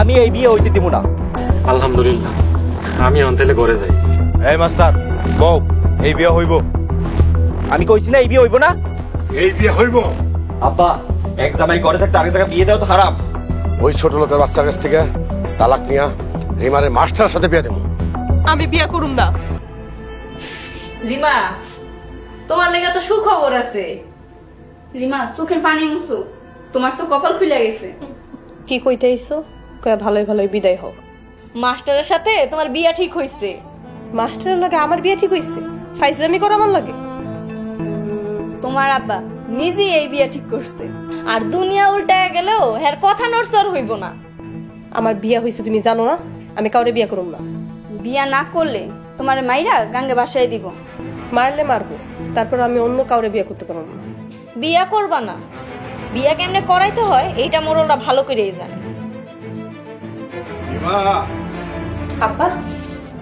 আমি এই বিয়ে হইতে দিব না। আলহামদুলিল্লাহ, আমি অন্তেলে ঘরে যাই। এই মাস্টার বউ, এই বিয়ে হইব? আমি কইছি না এই বিয়ে হইব না? এই বিয়ে হইব। আব্বা, এক জামাই ঘরে থাকতে আরেক জায়গায় বিয়ে দেওয়া তো হারাম। ওই ছোট লোকের বাচ্চার কাছ থেকে তালাক নিয়া রিমারের মাস্টারের সাথে বিয়ে দেবো। আমি বিয়ে করুম না। রিমা, তোমার লেগে তো সুখবর আছে। রিমা, চোখের পানি মুছো, তোমার তো কপাল খুলে গেছে। কি কইতে আইছো? কয়া ভালোই ভালোই বিদায় হোক। মাস্টারের সাথে তোমার বিয়া ঠিক হইছে। মাস্টারের লাগে আমার বিয়ে ঠিক হইছে? ফাইজলামি করা আমার লাগে? তোমার আব্বা নিজেই এই বিয়া ঠিক করছে। আর দুনিয়া উল্টায় গেলেও এর কথা নড়চড় হইব না। আমার বিয়া হইছে তুমি জানো না? আমি কাউরে বিয়া করুম না। বিয়া না করলে তোমার মাইরা গাঙ্গে বাসায় দিব। মারলে মারবো, তারপর আমি অন্য কাউরে বিয়া করতে পারবো না। বিয়া করবা না? বিয়া কেমনে করাইতে হয় এইটা মোরলরা ভালো করেই জানে। আব্বা,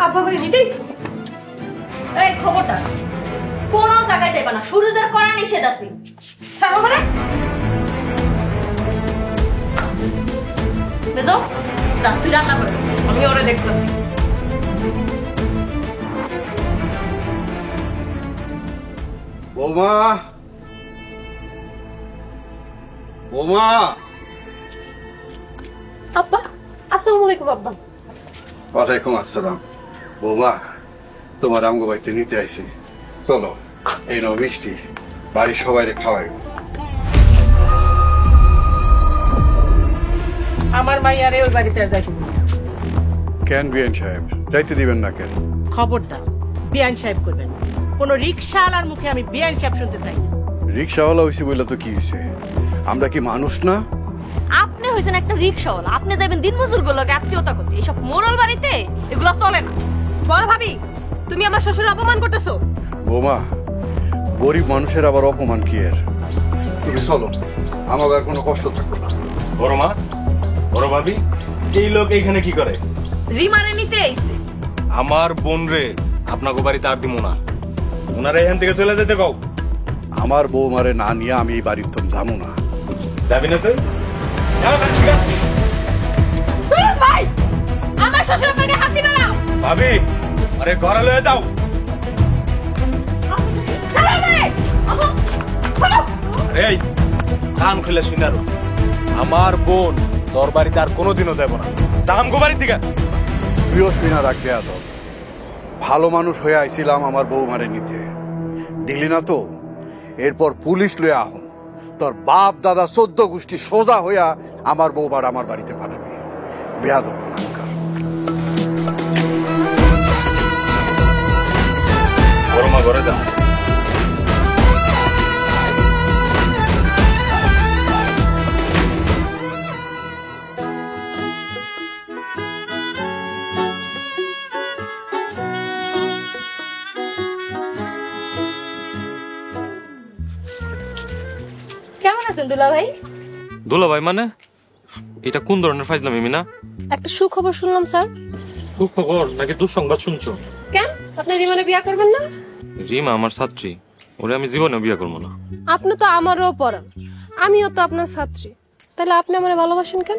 আব্বা বলে নিতেই এই খবরদার, কোনো জায়গায় যাইবা না, সুরুজের করা নিষেধ আছে। সারা মানে বেজো, যা তুই রান্না করে, আমি ওরে দেখতেছি। বৌমা, বৌমা। আব্বা, আসসালামু আলাইকুম আব্বা। ওয়ালাইকুম আসসালাম। বৌমা, তোমার আমগো বাড়িতে নিতে আইছি, চলো। এই নাও মিষ্টি, বাড়ির সবাইরে খাওয়াই। আমার মাইয়ারে ওই বাড়িতে আর যাইতে দিবি না। কেন বিয়ান সাহেব, যাইতে দিবেন না কেন? খবরদার, বিয়ান সাহেব করবেন না। কোন রিক্সাওয়ালার মুখে আমি বিয়ান সাহেব শুনতে চাই না। রিক্সাওয়ালা হইছি বলে তো কি হইছে? আমরা কি মানুষ না? আপনি হইছেন একটা রিকশাওয়ালা, আপনি যাবেন দিনমজুর গুলোকে আত্মীয়তা করতে। এইসব মোরল বাড়িতে এগুলো চলে না। বড় ভাবি, তুমি আমার শ্বশুরের অপমান করতেছো। বৌমা, গরিব মানুষের আবার অপমান কি এর? তুমি চলো, আমার আর কোনো কষ্ট থাকবে না। বড় মা, বড় ভাবি, এই লোক এইখানে কি করে? রিমারে নিতে আইছে। আমার বোন রে আপনাকে বাড়িতে আর দিব না, ওনারা এখান থেকে চলে যেতে কও। আমার বৌমারে না নিয়ে আমি এই বাড়ির তো যাবো না। যাবি না তুই? ভাই, আমার শ্বশুর আপনাকে হাত দিবে না। ভাবি, আরে ঘরে লয়ে যাও। এই কান খুলে শুনারো, আমার বোন তোর বাড়িতে আর কোনোদিনও যাব না। দামগো বাড়ি থেকে তুইও শুই না রাখবে আদব। ভালো মানুষ হয়ে আইছিলাম আমার বৌমারে নিতে, দিলি না তো। এরপর পুলিশ লয়ে আহ, তোর বাপ দাদা 14 গোষ্ঠী সোজা হইয়া আমার বৌমার আমার বাড়িতে পাঠাবি। বেয়াদব কোনাকার। বড় মা ঘরে যা। কেমন আছেন দুলা ভাই? দুলা ভাই মানে? এটা কোন ধরনের ফাইজলামি মিনা? একটা সুখবর শুনলাম স্যার। সুখবর নাকি দুঃসংবাদ শুনছো? কেন, আপনি রিমানে বিয়া করবেন না? রিমা আমার ছাত্রী, ওরে আমি জীবনেও বিয়ে করবো না। আপনি তো আমারও পড়ান, আমিও তো আপনার ছাত্রী, তাহলে আপনি আমারে ভালোবাসেন কেন?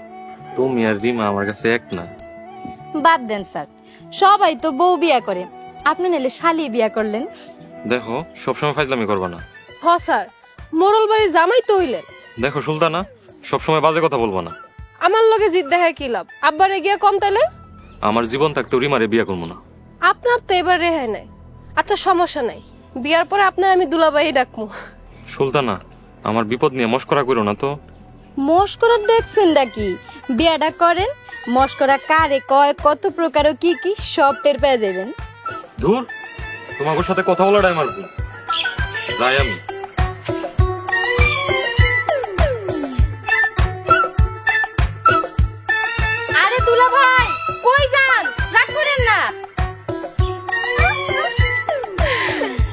তুমি আর রিমা আমার কাছে এক না। বাদ দেন স্যার, সবাই তো বউ বিয়া করে, আপনি নাহলে শালি বিয়া করলেন। দেখো, সবসময় ফাইজলামি করবা না। হ স্যার, মোরল বাড়ি জামাই তো হইলেন। দেখো সুলতানা, সবসময় বাজে কথা বলবো না। আমার লগে জিদ দেখায় কি লাভ? আব্বারে গিয়া কম তাইলে? আমার জীবন থাকতে রিমারে বিয়ে করবো না। আপনার তো এবার রেহাই নাই। আচ্ছা সমস্যা নাই, বিয়ার পরে আপনার আমি দুলাভাই ডাকবো। সুলতানা, আমার বিপদ নিয়ে মস্করা করো না তো। মস্করা দেখছেন নাকি? বিয়াটা করেন, মস্করা কারে কয়, কত প্রকার ও কি কি সব টের পেয়ে যাবেন। ধুর, তোমার সাথে কথা বলাটাই আমার ভুল। যাই আমি। আরে দুলা ভাই, কই যান? রাগ করেন না,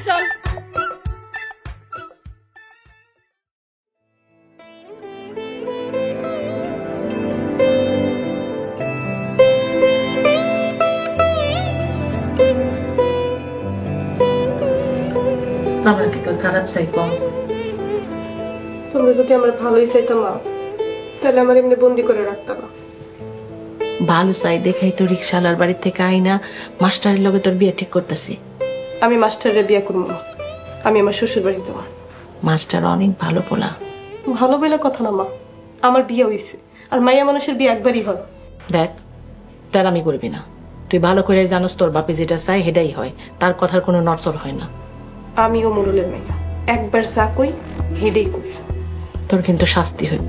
চল। আমরা কি তোর খারাপ চাই কম? তোমরা যদি আমার ভালোই চাইতো মা, তাহলে আমার এমনি বন্দি করে রাখতো না। ভালো চাই দেখাই তো রিক্সাওয়ালার বাড়ি থেকে আইনা মাস্টারের লগে তোর বিয়ে ঠিক করতেছি। আমি মাস্টারের বিয়ে করবো না, আমি আমার শ্বশুর বাড়ি যাবো। মাস্টার অনেক ভালো পোলা। ভালো বলে কথা না মা, আমার বিয়ে হয়েছে, আর মাইয়া মানুষের বিয়ে একবারই হয়। দেখ, তার আমি করবি না। তুই ভালো করে জানোস তোর বাপে যেটা চাই সেটাই হয়, তার কথার কোনো নড়চড় হয় না। আমিও মোরলের মাইয়া, একবার যা কই হেডেই কই। তোর কিন্তু শাস্তি হইব,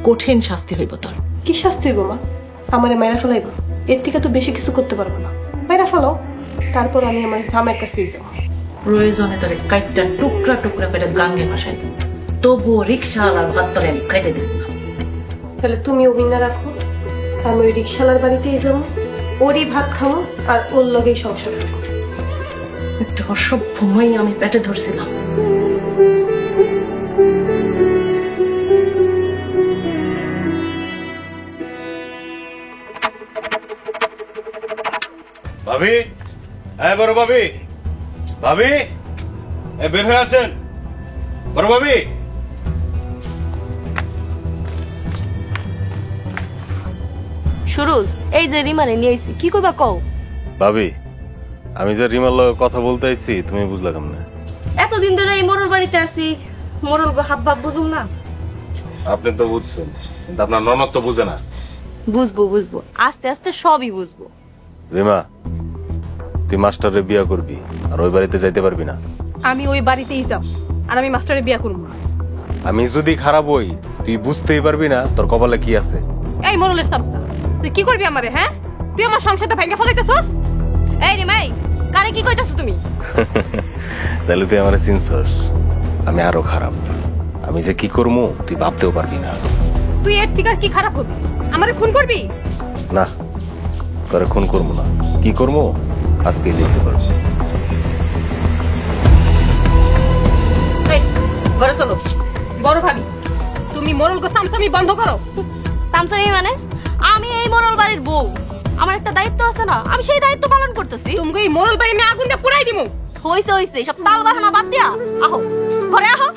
কঠিন শাস্তি হইব তোর। কি শাস্তি হইব মা? আমারে মাইরা ফেলাইব? এর থেকে তো বেশি কিছু করতে পারবো না। মাইরা ফেলো, তারপর আমি আমার জামাইয়ের কাছেই যাবো। প্রয়োজনে তোর কাইটটা টুকরা টুকরা করে গাঙ্গে ভাসাই দিব, তবুও রিক্সাওয়ালার ভাত তোরে আমি খাইতে দেব না। তাহলে তুমি অভিনয় রাখো, আমি ওই রিক্সালার বাড়িতেই যাবো, ওরই ভাত খাবো আর ওর লগেই সংসার করবো। একটা অসভ্য মই আমি পেটে ধরছিলাম। ভাবি, হ্যাঁ বড় ভাবি, ভাবি বের হয়ে আসেন। বড় ভাবি, সুরুজ, এই যে রিমারে নিয়ে আইছি, কি কইবা কও? ভাবি, আমি যে রিমার লগে কথা বলতে আইছি তুমি বুঝলা কেমনে? এতদিন ধরে এই মোরল বাড়িতে আছি, মোরল গো হাব ভাব বুঝুম না? আপনি তো বুঝছেন, কিন্তু আপনার ননদ তো বুঝে না। বুঝবো বুঝবো, আস্তে আস্তে সবই বুঝবো। রিমা, তুই মাস্টারে বিয়া করবি আর ওই বাড়িতে যাইতে পারবি না। আমি ওই বাড়িতেই যাব, আর আমি মাস্টারের বিয়ে করবো না। আমি যদি খারাপ হই তুই বুঝতেই পারবি না তোর কপালে কি আছে। এই মোরলের সামসা, তুই কি করবি আমারে? হ্যাঁ, তুই আমার সংসারটা ভেঙে ফেলাইতেছস। এই রিমাই, কারে কি কইতাছ তুমি? তাহলে তুই আমার চিনছস, আমি আরো খারাপ। আমি যে কি করবো তুই ভাবতেও পারবি না। তুই এর থেকে আর কি খারাপ করবি? আমারে খুন করবি? না, তোরে খুন করবো না, কি করবো আজকেই দেখতে পারবো। এই ঘরে চলো। বড় ভাবি, তুমি মোরল গো সামসামি বন্ধ করো। সামসামি মানে? আমি এই মোরল বাড়ির বউ, আমার একটা দায়িত্ব আছে না, আমি সেই দায়িত্ব পালন করতেছি। তুমি এই মোরল বাড়ি আমি আগুন দিয়ে পুরাই দিমু। হইছে হইছে, সব তাল বাহানা বাদ দিয়া আহো ঘরে আহো।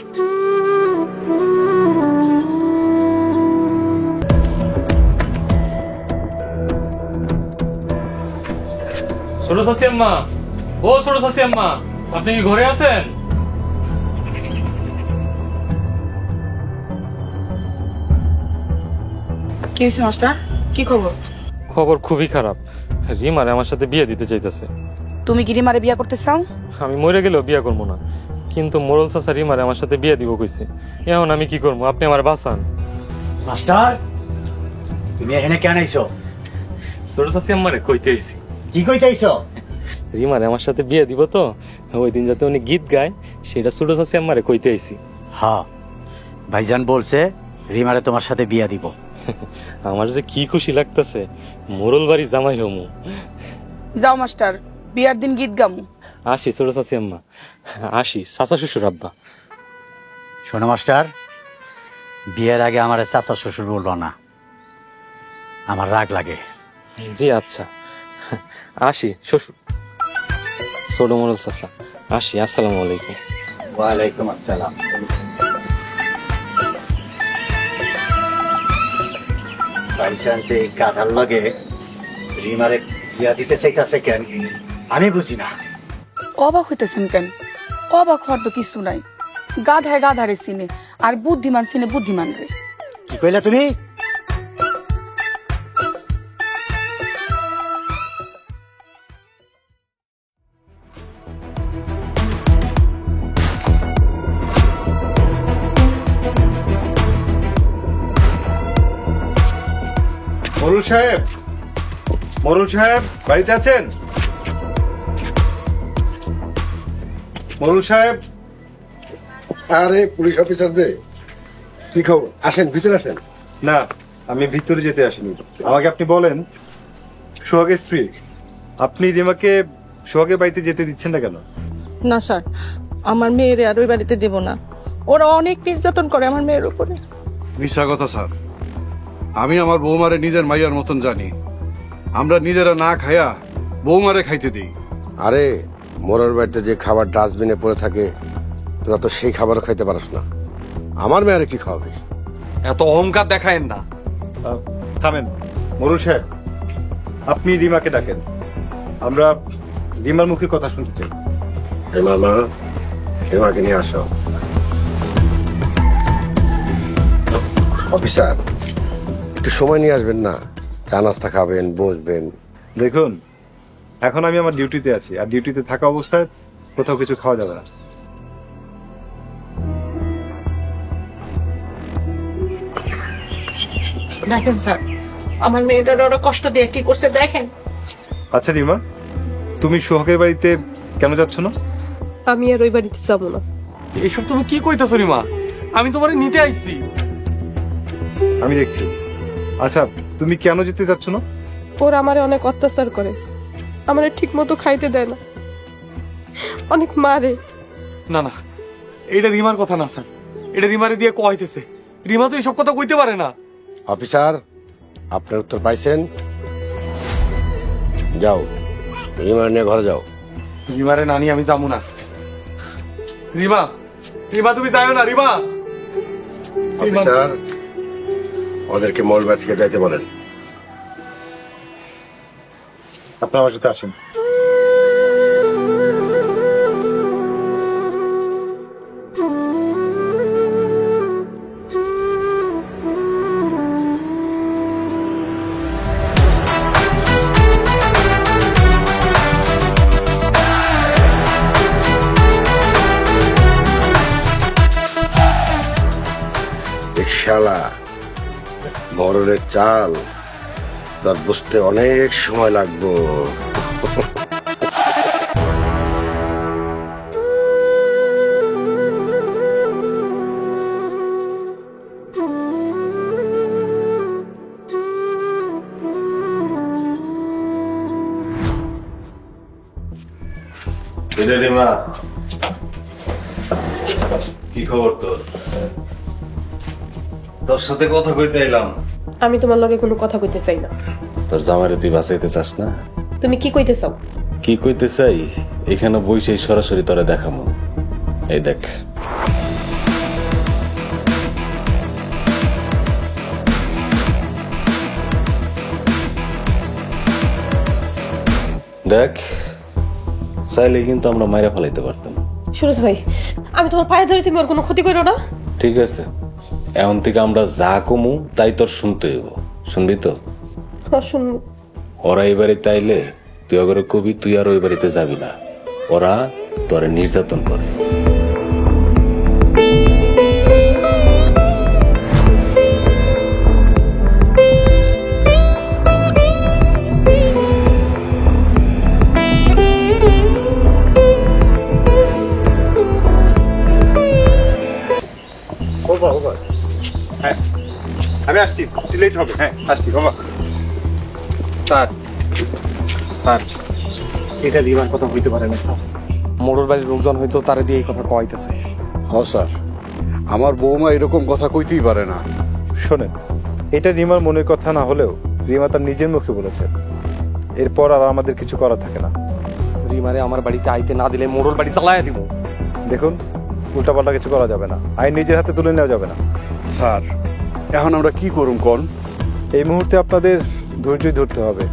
ছোট চাচি আম্মা, ও ছোট চাচি আম্মা, আপনি কি ঘরে আছেন? কি হয়েছে মাস্টার? কি খবর? খবর খুবই খারাপ। রিমারে আমার সাথে বিয়ে দিতে চাইতেছে। তুমি কি রিমারে বিয়ে করতে চাও? আমি মরে গেলেও বিয়ে করবো না, কিন্তু মোরল চাচা রিমারে আমার সাথে বিয়ে দিব কইছে। এখন আমি কি করবো, আপনি আমার বাঁচান। মাস্টার, তুমি এখানে কেন আইছো? ছোট চাচি আম্মারে কইতে আইছি। কি কইতে আইছো? রিমারে আমার সাথে বিয়ে দিব তো, ওই দিন যাতে উনি গীত গায় সেটা ছোট চাচি আম্মারে কইতে আইছি। হ্যাঁ, ভাইজান বলছে রিমারে তোমার সাথে বিয়া দিব। আমার যে কি খুশি লাগতেছে, মোরল বাড়ি জামাই হমু। যাও মাস্টার, বিয়ার দিন গীত গামু। আসি ছোট চাচি আম্মা, আসি চাচা শ্বশুর আব্বা। শোনো মাস্টার, বিয়ের আগে আমার চাচা শ্বশুর বললো না, আমার রাগ লাগে। জি আচ্ছা, আসি শ্বশুর ছোট মোরল চাচা, আসি। আসসালামু আলাইকুম। ওয়ালাইকুম আসসালাম। বাইচান্স এই গাধার লগে রিমারে বিয়া দিতে চাইতাছে কেন আমি বুঝি না। অবাক হইতেছেন কেন? অবাক হওয়ার তো কিছু নাই। গাধায় গাধারে চিনে, আর বুদ্ধিমান চিনে বুদ্ধিমান রে। কি কইলা তুমি? মরুল সাহেব, মরুল সাহেব বাড়িতে আছেন? মরুল সাহেব। আরে পুলিশ অফিসার যে, কি খবর? আসেন, ভিতরে আসেন। না, আমি ভিতরে যেতে আসিনি। আমাকে আপনি বলেন, সোহাগের স্ত্রী, আপনি রিমাকে সোহাগের বাড়িতে যেতে দিচ্ছেন না কেন? না স্যার, আমার মেয়েরে আর ওই বাড়িতে দেব না। ওরা অনেক নির্যাতন করে আমার মেয়ের উপরে। মিথ্যা কথা স্যার, আমি আমার বৌমারে নিজের মাইয়ার মতন জানি। আমরা নিজেরা না খায়া বৌমারে খাইতে দিই। আরে মোরার বাড়িতে যে খাবার ডাস্টবিনে পড়ে থাকে, তোরা তো সেই খাবারও খাইতে পারস না। আমার মেয়েরে কি খাওয়াবি? এত অহংকার দেখায়েন না। থামেন মরুল সাহেব, আপনি রিমাকে ডাকেন, আমরা রিমার মুখে কথা শুনতে চাই। রিমার মা, রিমাকে নিয়ে আসো। অফিসার, একটু সময় নিয়ে আসবেন না? চা নাস্তা খাবেন, বসবেন। দেখুন, এখন আমি আমার ডিউটিতে আছি, আর ডিউটিতে থাকা অবস্থায় কোথাও কিছু খাওয়া যাবে না। দেখেন স্যার, আমার মেয়েটার ওরা কষ্ট দিয়ে কি করছে দেখেন। আচ্ছা রিমা, তুমি সোহাগের বাড়িতে কেন যাচ্ছ না? আমি আর ওই বাড়িতে যাবো না। এইসব তুমি কি কইতাছো রিমা? আমি তোমারে নিতে আইছি। আমি দেখছি। আচ্ছা, তুমি কেন যেতে যাচ্ছ না? ওরা আমারে অনেক অত্যাচার করে, আমারে ঠিক মতো খাইতে দেয় না, অনেক মারে। না না, এটা রিমার কথা না স্যার, এটা রিমারে দিয়ে কইতেছে। রিমা তো এইসব কথা কইতে পারে না। অফিসার, আপনার উত্তর পাইছেন? যাও, রিমার নিয়ে ঘরে যাও। রিমারে নানি আমি যাবো না। রিমা, রিমা তুমি যাও না। রিমা, অফিসার, ওদেরকে মলবার থেকে যাইতে বলেন। আপনার আমার সাথে আসেন। শালা বড়রের চাল তার বুঝতে অনেক সময় লাগবো। রিমা, কি খবর তোর? তোর সাথে কথা কইতে এলাম। আমি তোমার লগে কোনো কথা কইতে চাই না। তোর জামাইরে তুই বাঁচাইতে চাস না? তুমি কি কইতে চাও? কি কইতে চাই এখানে বইসে সরাসরি তোরে দেখামো। এই দেখ, দেখ, চাইলে কিন্তু আমরা মাইরা ফেলাইতে পারতাম। সুরজ ভাই, আমি তোমার পায়ে ধরে, তুমি ওর কোনো ক্ষতি করো না। ঠিক আছে, এখন থেকে আমরা যা কমু তাই তোর শুনতে হইব। শুনবি তো? শুনবো। ওরা এই বাড়িতে আইলে তুই অগরে কবি তুই আর ওই বাড়িতে যাবি না, ওরা তোরে নির্যাতন করে। হ্যাঁ, আমি আসছি, লেট হবে। হ্যাঁ, আসছি বাবা। স্যার, স্যার, এটা রিমার কথা হইতে পারে না স্যার। মোড়র বাড়ির লোকজন হয়তো তারে দিয়ে এই কথা কইতেছে। হ স্যার, আমার বৌমা এরকম কথা কইতেই পারে না। শোনেন, এটা রিমার মনের কথা না হলেও রিমা তার নিজের মুখে বলেছে। এরপর আর আমাদের কিছু করা থাকে না। রিমারে আমার বাড়িতে আইতে না দিলে মোড়র বাড়ি চালায়া দিব। দেখুন, উল্টাপাল্টা কিছু করা যাবে না, আইন নিজের হাতে তুলে নেওয়া যাবে না। স্যার, এখন আমরা কি করুম কোন? এই মুহূর্তে আপনাদের ধৈর্যই ধরতে হবে।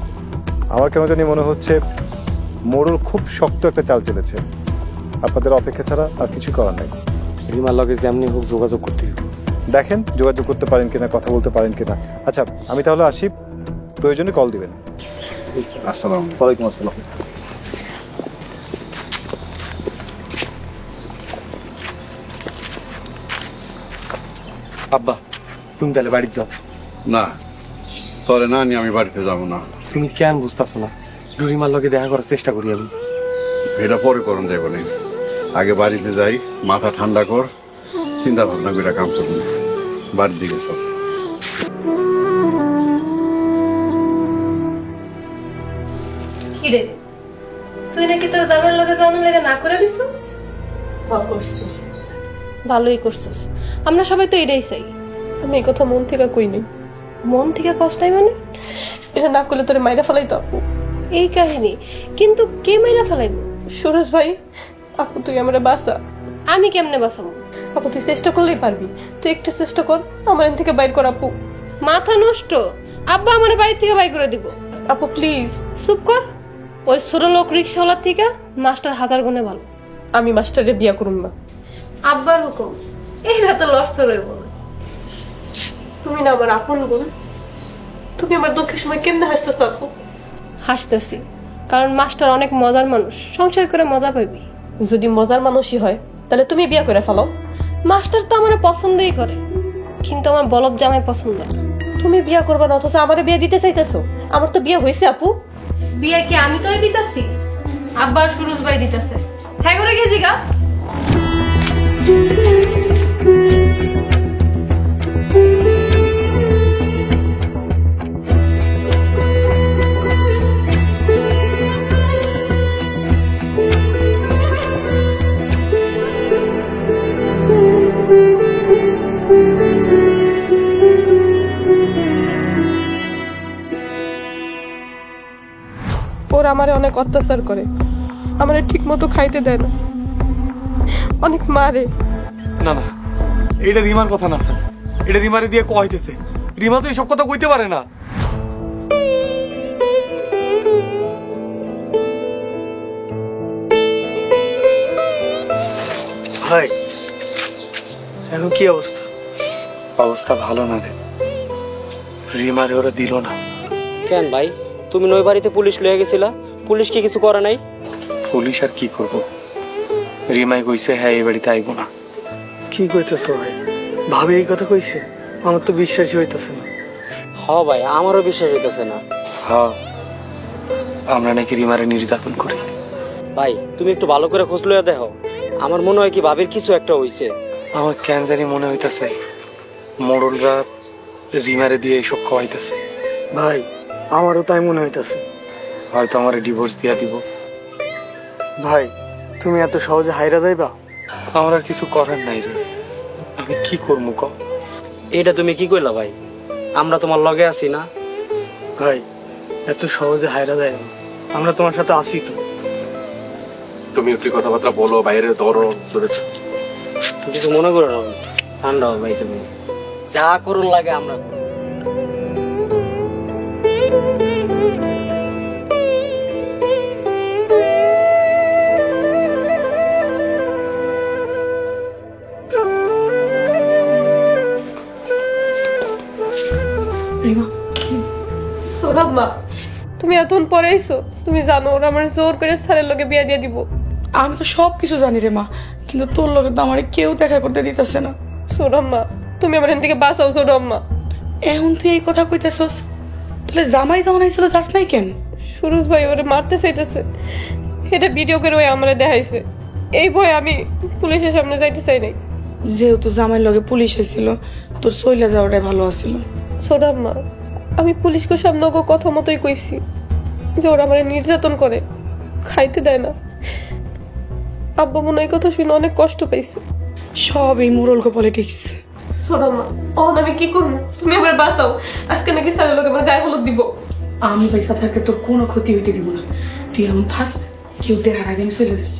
আমার কেন জানি মনে হচ্ছে মোড়ল খুব শক্ত একটা চাল চেলেছে। আপনাদের অপেক্ষা ছাড়া আর কিছু করার নেই। রিমার লগে যেমনি হোক যোগাযোগ করতে হবে। দেখেন যোগাযোগ করতে পারেন কিনা, কথা বলতে পারেন কিনা। আচ্ছা, আমি তাহলে আসি, প্রয়োজনে কল দিবেন। আসসালাম। ওয়ালাইকুম আসসালাম। আব্বা, তুমি তাহলে বাড়ি যাও। না, তোরে না নিয়ে আমি বাড়িতে যাব না। তুমি কেন বুঝতেছো না? রিমার লগে দেখা করার চেষ্টা করি আমি। এটা পরে করুন যাইব না, আগে বাড়িতে যাই, মাথা ঠান্ডা কর, চিন্তা ভাবনা করে কাম করুন। বাড়ির দিকে সব কি রে, তুই নাকি তোর জামার লগে জানার লাগে না করে দিছিস? করছি, ভালোই করছিস। আমরা সবাই তো এটাই চাই। আমি এই কথা মন থেকে কই নাই। মন থেকে কষ্ট নাই মানে? এটা না করলে তোরে মাইরা ফেলাই তো আপু। এই কাহিনী কিন্তু কে মাইরা ফেলাইব? সুরজ ভাই, আপু তুই আমারে বাঁচা। আমি কেমনে বাঁচাবো? আপু তুই চেষ্টা করলেই পারবি, তুই একটু চেষ্টা কর, আমার এখান থেকে বাইর কর আপু। মাথা নষ্ট, আব্বা আমার বাড়ি থেকে বাইর করে দিব। আপু প্লিজ চুপ কর। ওই ছোট লোক রিক্সাওয়ালার থেকে মাস্টার হাজার গুণে ভালো। আমি মাস্টারে বিয়া করুম না। আব্বার হুকুম, এই রাতে লড়ছর হইব না। তুমি না আমার আপন বোন, তুমি আমার দুঃখের সময় কেমনে হাসতেছ আপু? হাসতেছি কারণ মাস্টার অনেক মজার মানুষ, সংসার করে মজা পাইবি। যদি মজার মানুষই হয় তাহলে তুমি বিয়া করে ফেলো। মাস্টার তো আমার পছন্দই করে, কিন্তু আমার বলদ জামাই পছন্দ না। তুমি বিয়া করবে না অথচ আমারে বিয়ে দিতে চাইতেছো? আমার তো বিয়ে হয়েছে আপু। বিয়ে কি আমি তোরে দিতেছি? আব্বার সুরজ ভাই দিতেছে। হ্যাঁ করে গেছি গা। ওরা আমারে অনেক অত্যাচার করে, আমারে ঠিক মতো খাইতে দেয় না, অনেক মারে। না না, এটা রিমার কথা না স্যার, এটা রিমারে দিয়ে কইতেছে। রিমা তো এইসব কথা কইতে পারে না। ভাই এখন কি অবস্থা? অবস্থা ভালো না রে, রিমারে ওরা দিল না। কেন ভাই, তুমি নই বাড়িতে পুলিশ লয়ে গেছিলা, পুলিশ কি কিছু করে নাই? পুলিশ আর কি করব, রিমাই কইছে হ্যাঁ এই বাড়িতে আইব না। কি কইতেছো ভাই? ভাবে এই কথা কইছে? আমার তো বিশ্বাসই হইতেছে না। হ ভাই, আমারও বিশ্বাস হইতেছে না। হ্যাঁ, আমরা নাকি রিমারে নির্যাতন করি। ভাই তুমি একটু ভালো করে খোঁজ লইয়া দেখো, আমার মনে হয় কি ভাবির কিছু একটা হইছে। আমার কেন জানি মনে হইতেছে মোড়লরা রিমারে দিয়ে এইসব খাওয়াইতেছে। ভাই আমারও তাই মনে হইতেছে। হয়তো আমার ডিভোর্স দিয়া দিব। ভাই তুমি এত সহজে হাইরা যাইবা? আমার আর কিছু করার নাই রে, আমি কি করবো ক? এটা তুমি কি কইলা ভাই? আমরা তোমার লগে আছি না? ভাই এত সহজে হাইরা যাইবা, আমরা তোমার সাথে আছি তো। তুমি একটু কথাবার্তা বলো, বাইরে ধরো। কিছু মনে করো না, ঠান্ডা হও ভাই, তুমি যা করুন লাগে আমরা করব। সোনাম্মা, তুমি এতক্ষণ পরে আইছো? তুমি জানো ওরা আমার জোর করে স্যারের লগে বিয়া দিয়ে দিব। আমি তো সব কিছু জানি রে মা, কিন্তু তোর লগে তো আমার কেউ দেখা করতে দিতেছে না। সোনাম্মা তুমি আমার এখান থেকে বাঁচাও। সোনাম্মা এখন তুই এই কথা কইতেছস? তাহলে জামাই যখন আইছিল যাস নাই কেন? সুরজ ভাই ওরে মারতে চাইতেছে, এটা ভিডিও করে ওই আমারে দেখাইছে। এই ভয় আমি পুলিশের সামনে যাইতে চাই নাই। যেহেতু জামাইয়ের লগে পুলিশ আইছিল, তোর চইলা যাওয়াটাই ভালো আছিল। সোনাম্মা আমি পুলিশকে সামনে ওকে কথা মতোই কইছি যে ওরা আমারে নির্যাতন করে, খাইতে দেয় না। আব্বা মনে এই কথা শুনে অনেক কষ্ট পাইছে। সব এই মোরলকো পলিটিক্স। সোনাম্মা আমি কি করবো? তুমি আমার বাঁচাও। আজকে নাকি স্যারের লোক আমার গায়ে হলুদ দিব। আমি পয়সা থাকলে তোর কোনো ক্ষতি হইতে দিব না। তুই এমন থাক, কেউ দেখার আগে আমি চলে যাই।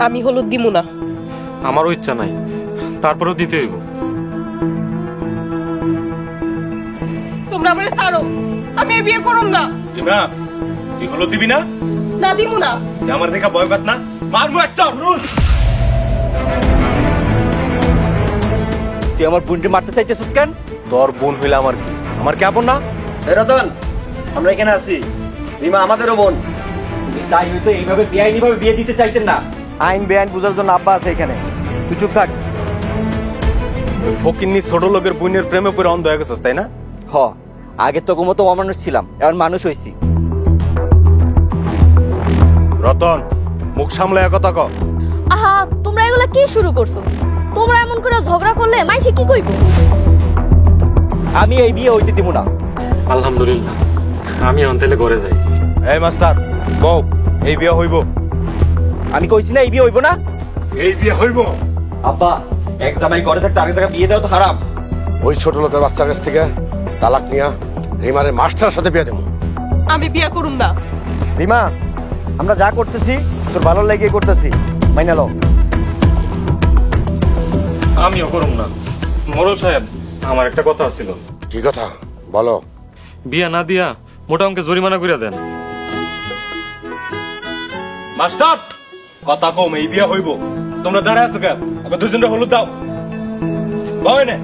আমি হলুদ দিব না। আমারও ইচ্ছা নাই, তারপরেও দিতে হইব। তোমরা আমারে ছাড়ো, আমি বিয়ে করুম না। না তুই হলো দিবি না? না দিব না। আমার দেখা ভয় পাস না? মারবো একটা। তুই আমার বোনকে মারতে চাইতেছিস কেন? তোর বোন হইলে আমার কি? আমার কি আপন না? রতন, আমরা এখানে আছি, রিমা আমাদেরও বোন। তাই হয়তো এইভাবে বেআইনি ভাবে বিয়ে দিতে চাইতেন না। আইন বেআইন বুঝার জন্য আব্বা আছে এখানে, তুই চুপ থাক। ওই ফকিন্নি ছোট লোকের বোনের প্রেমে পড়ে অন্ধ হয়ে গেছিস তাই না? হ, আগে তো মতো অমানুষ ছিলাম, এখন মানুষ হইছি। রতন মুখ সামলায় কথা ক। আহা তোমরা এগুলা কি শুরু করছো? তোমরা এমন করে ঝগড়া করলে মাইসে কি কইব? আমি এই বিয়ে হইতে দিব না। আলহামদুলিল্লাহ, আমি অন্তেলে ঘরে যাই। এই মাস্টার বউ, এই বিয়ে হইব। আমি কইছি না এই বিয়ে হইব না? এই বিয়ে হইব? আব্বা এক জামাই ঘরে থাকতে আগে থেকে বিয়ে দেওয়া তো খারাপ। ওই ছোট লোকের বাচ্চার কাছ থেকে তালাক নিয়া রিমারে মাস্টার সাথে বিয়ে দেবো। আমি বিয়ে করুম না। রিমা আমরা যা করতেছি তোর ভালো লাগে করতেছি, মাইনা লও। আমিও করুম না। মোড়ল সাহেব, আমার একটা কথা ছিল। কি কথা বলো? বিয়া না দিয়া মোটা অঙ্কে জরিমানা করে দেন। মাস্টার কথা কম, এই বিয়ে হইব। তোমরা দাঁড়ায় আছো কেন? আগে দুজনটা হলুদ দাও। বাবা এনে